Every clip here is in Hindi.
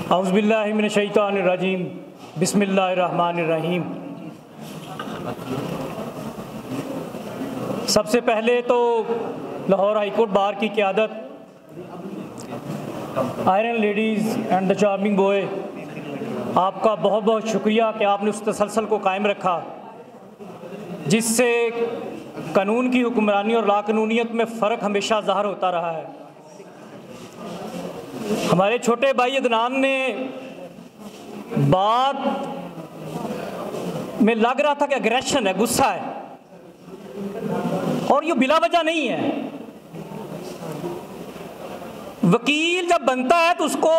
औज़ुबिल्लाहि मिनश्शैतानिर्रजीम बिस्मिल्लाहिर्रहमानिर्रहीम। सबसे पहले तो लाहौर हाईकोर्ट बार की क़यादत, iron ladies and the charming boy, आपका बहुत बहुत शुक्रिया कि आपने उस तसलसल को कायम रखा जिससे कानून की हुक्मरानी और लाकानूनियत में फ़र्क हमेशा ज़ाहिर होता रहा है। हमारे छोटे भाई अदनान ने बात में लग रहा था कि अग्रेशन है, गुस्सा है, और ये बिला वजह नहीं है। वकील जब बनता है तो उसको,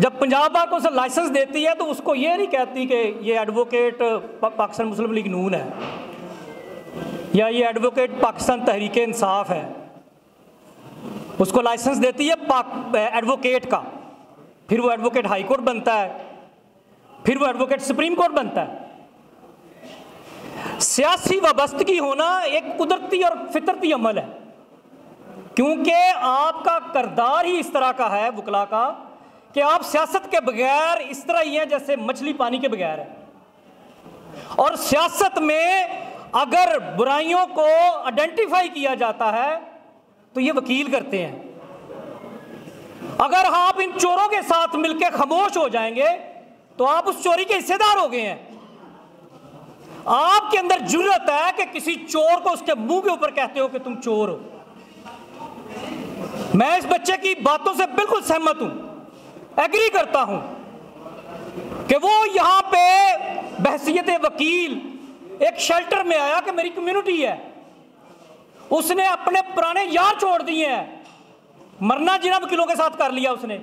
जब पंजाब बार को लाइसेंस देती है तो उसको ये नहीं कहती कि ये एडवोकेट पाकिस्तान मुस्लिम लीग नून है या ये एडवोकेट पाकिस्तान तहरीक इंसाफ है। उसको लाइसेंस देती है एडवोकेट का, फिर वो एडवोकेट हाई कोर्ट बनता है, फिर वो एडवोकेट सुप्रीम कोर्ट बनता है। सियासी वाबस्तगी होना एक कुदरती और फितरती अमल है, क्योंकि आपका किरदार ही इस तरह का है वकला का कि आप सियासत के बगैर इस तरह ही हैं जैसे मछली पानी के बगैर है। और सियासत में अगर बुराइयों को आइडेंटिफाई किया जाता है तो ये वकील करते हैं। अगर आप इन चोरों के साथ मिलकर खामोश हो जाएंगे तो आप उस चोरी के हिस्सेदार हो गए हैं। आपके अंदर जुर्रत है कि किसी चोर को उसके मुंह के ऊपर कहते हो कि तुम चोर हो। मैं इस बच्चे की बातों से बिल्कुल सहमत हूं, एग्री करता हूं कि वो यहां पे बहसियत वकील एक शेल्टर में आया कि मेरी कम्युनिटी है, उसने अपने पुराने यार छोड़ दिए हैं, मरना जीना वकीलों के साथ कर लिया उसने,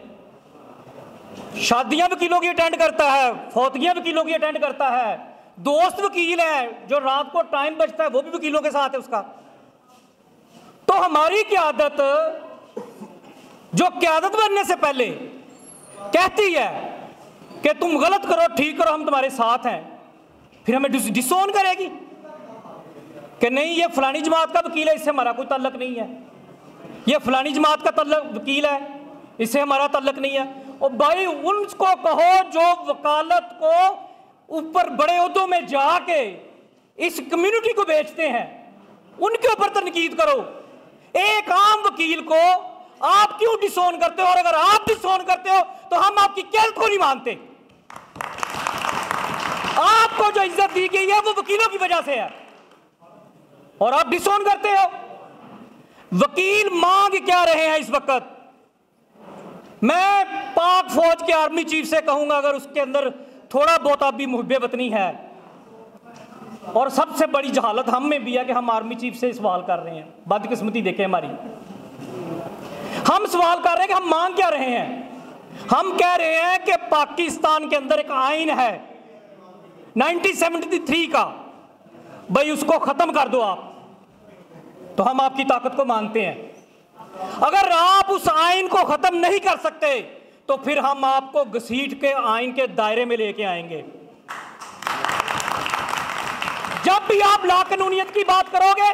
शादियां वकीलों की अटेंड करता है, फौतगियां वकीलों की अटेंड करता है, दोस्त वकील है जो रात को टाइम बचता है वो भी वकीलों के साथ है उसका। तो हमारी क़यादत, जो क़यादत बनने से पहले कहती है कि तुम गलत करो ठीक करो हम तुम्हारे साथ हैं, फिर हमें डिसोन करेगी कि नहीं ये फलानी जमात का वकील है, इससे हमारा कोई ताल्लुक नहीं है, ये फलानी जमात का वकील है, इससे हमारा ताल्लुक नहीं है। और भाई उनको कहो जो वकालत को ऊपर बड़े ओहदों में जाके इस कम्युनिटी को बेचते हैं, उनके ऊपर तनकीद करो। एक आम वकील को आप क्यों डिसोन करते हो? और अगर आप डिसोन करते हो तो हम आपकी कैद को नहीं मानते। आपको जो इज्जत दी गई है वो वकीलों की वजह से है और आप डिसोन करते हो। वकील मांग क्या रहे हैं इस वक्त? मैं पाक फौज के आर्मी चीफ से कहूंगा, अगर उसके अंदर थोड़ा बहुत भी मुहब्बे वतनी है, और सबसे बड़ी जहालत हम में भी है कि हम आर्मी चीफ से सवाल कर रहे हैं, बदकिस्मती देखें हमारी, हम सवाल कर रहे हैं कि हम मांग क्या रहे हैं। हम कह रहे हैं कि पाकिस्तान के अंदर एक आइन है 1973 का, भाई उसको खत्म कर दो आप, तो हम आपकी ताकत को मानते हैं। अगर आप उस आइन को खत्म नहीं कर सकते तो फिर हम आपको घसीट के आइन के दायरे में लेके आएंगे। जब भी आप लाकानूनियत की बात करोगे,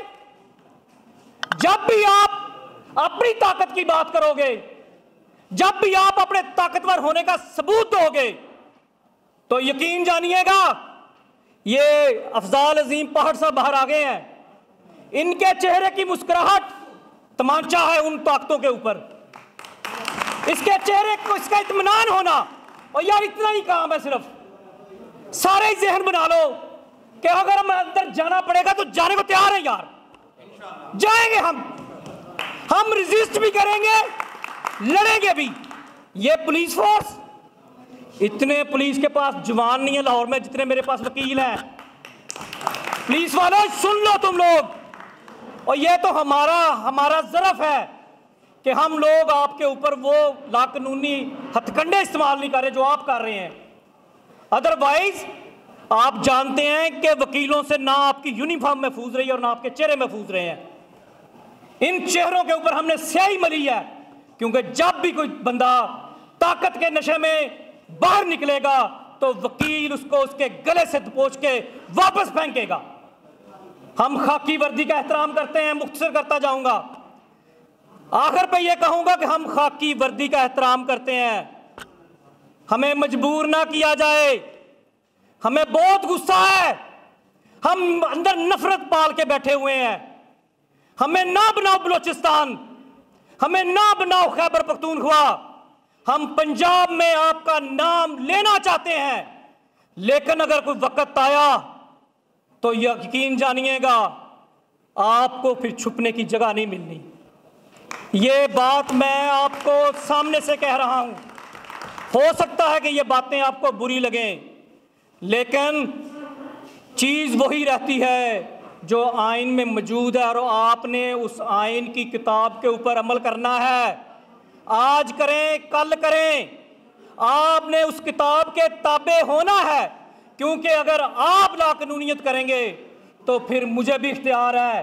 जब भी आप अपनी ताकत की बात करोगे, जब भी आप अपने ताकतवर होने का सबूत दोगे, तो यकीन जानिएगा ये अफजाल अजीम पहाड़ साहब बाहर आ गए हैं, इनके चेहरे की मुस्कुराहट तमाचा है उन ताकतों के ऊपर, इसके चेहरे को इसका इत्मीनान होना। और यार इतना ही काम है, सिर्फ सारे जहन बना लो कि अगर हम अंदर जाना पड़ेगा तो जाने को तैयार है यार, जाएंगे हम रेजिस्ट भी करेंगे, लड़ेंगे भी। ये पुलिस फोर्स, इतने पुलिस के पास जवान नहीं है लाहौर में जितने मेरे पास वकील हैं। पुलिस वालों सुन लो तुम लोग, और ये तो हमारा ज़रफ़ है कि हम लोग आपके ऊपर वो लाकानूनी हथकंडे इस्तेमाल नहीं कर रहे जो आप कर रहे हैं। अदरवाइज आप जानते हैं कि वकीलों से ना आपकी यूनिफॉर्म महफूज रही है और ना आपके चेहरे महफूज रहे हैं। इन चेहरों के ऊपर हमने स्याही मली है, क्योंकि जब भी कोई बंदा ताकत के नशे में बाहर निकलेगा तो वकील उसको उसके गले से दबोच के वापस फेंकेगा। हम खाकी वर्दी का एहतराम करते हैं, मुख्तसर करता जाऊंगा। आखिर पे ये कहूंगा कि हम खाकी वर्दी का एहतराम करते हैं, हमें मजबूर ना किया जाए। हमें बहुत गुस्सा है, हम अंदर नफरत पाल के बैठे हुए हैं। हमें ना बनाओ बलोचिस्तान, हमें ना बनाओ खैबर पख्तूनख्वा। हम पंजाब में आपका नाम लेना चाहते हैं, लेकिन अगर कोई वक्त आया तो यकीन जानिएगा आपको फिर छुपने की जगह नहीं मिलनी। ये बात मैं आपको सामने से कह रहा हूं। हो सकता है कि ये बातें आपको बुरी लगें, लेकिन चीज़ वही रहती है जो आइन में मौजूद है, और आपने उस आइन की किताब के ऊपर अमल करना है। आज करें कल करें, आपने उस किताब के ताबे होना है, क्योंकि अगर आप लाकानूनियत करेंगे तो फिर मुझे भी इख्तियार है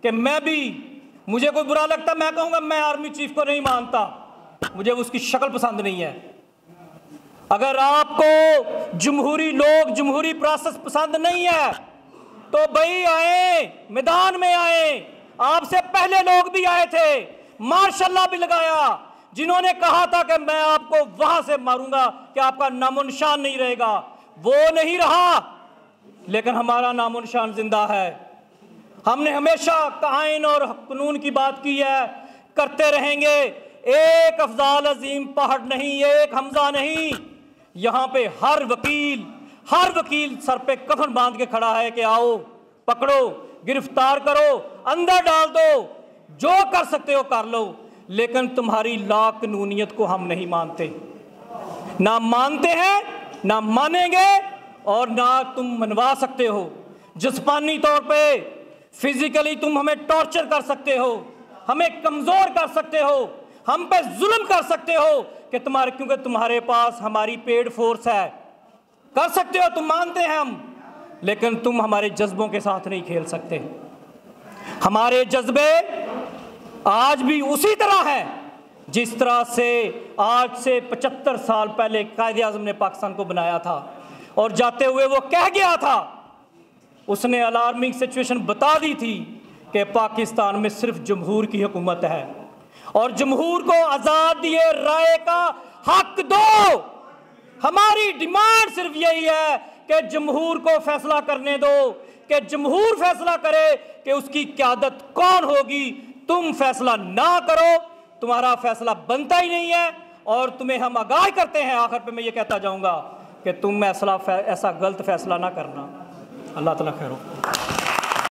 कि मैं भी, मुझे कोई बुरा लगता मैं कहूँगा मैं आर्मी चीफ को नहीं मानता, मुझे उसकी शक्ल पसंद नहीं है। अगर आपको जमहूरी लोग, जमहूरी प्रोसेस पसंद नहीं है तो भाई आए, मैदान में आए। आपसे पहले लोग भी आए थे, मार्शल्लाह भी लगाया, जिन्होंने कहा था कि मैं आपको वहां से मारूंगा कि आपका नामो निशान नहीं रहेगा। वो नहीं रहा, लेकिन हमारा नामो निशान जिंदा है। हमने हमेशा आइन और कानून की बात की है, करते रहेंगे। एक अफजाल अजीम पहाड़ नहीं, एक हमजा नहीं। यहां पे हर वकील सर पे कफन बांध के खड़ा है कि आओ, पकड़ो, गिरफ्तार करो, अंदर डाल दो, जो कर सकते हो कर लो। लेकिन तुम्हारी लाकानूनियत को हम नहीं मानते, ना मानते हैं, ना मानेंगे, और ना तुम मनवा सकते हो। जिस्मानी तौर पे, फिजिकली तुम हमें टॉर्चर कर सकते हो, हमें कमजोर कर सकते हो, हम पे जुल्म कर सकते हो कि तुम्हारे, क्योंकि तुम्हारे पास हमारी पेड फोर्स है, कर सकते हो, तुम मानते हैं हम, लेकिन तुम हमारे जज्बों के साथ नहीं खेल सकते। हमारे जज्बे आज भी उसी तरह है जिस तरह से आज से 75 साल पहले कायदे आज़म ने पाकिस्तान को बनाया था, और जाते हुए वो कह गया था, उसने अलार्मिंग सिचुएशन बता दी थी कि पाकिस्तान में सिर्फ जमहूर की हुकूमत है, और जमहूर को आज़ादी राय का हक दो। हमारी डिमांड सिर्फ यही है कि जमहूर को फैसला करने दो, कि जमहूर फैसला करे कि उसकी क़यादत कौन होगी। तुम फैसला ना करो, तुम्हारा फैसला बनता ही नहीं है, और तुम्हें हम आगाह करते हैं, आखिर पे मैं ये कहता जाऊंगा कि तुम ऐसा गलत फैसला ना करना। अल्लाह ताला खैर हो।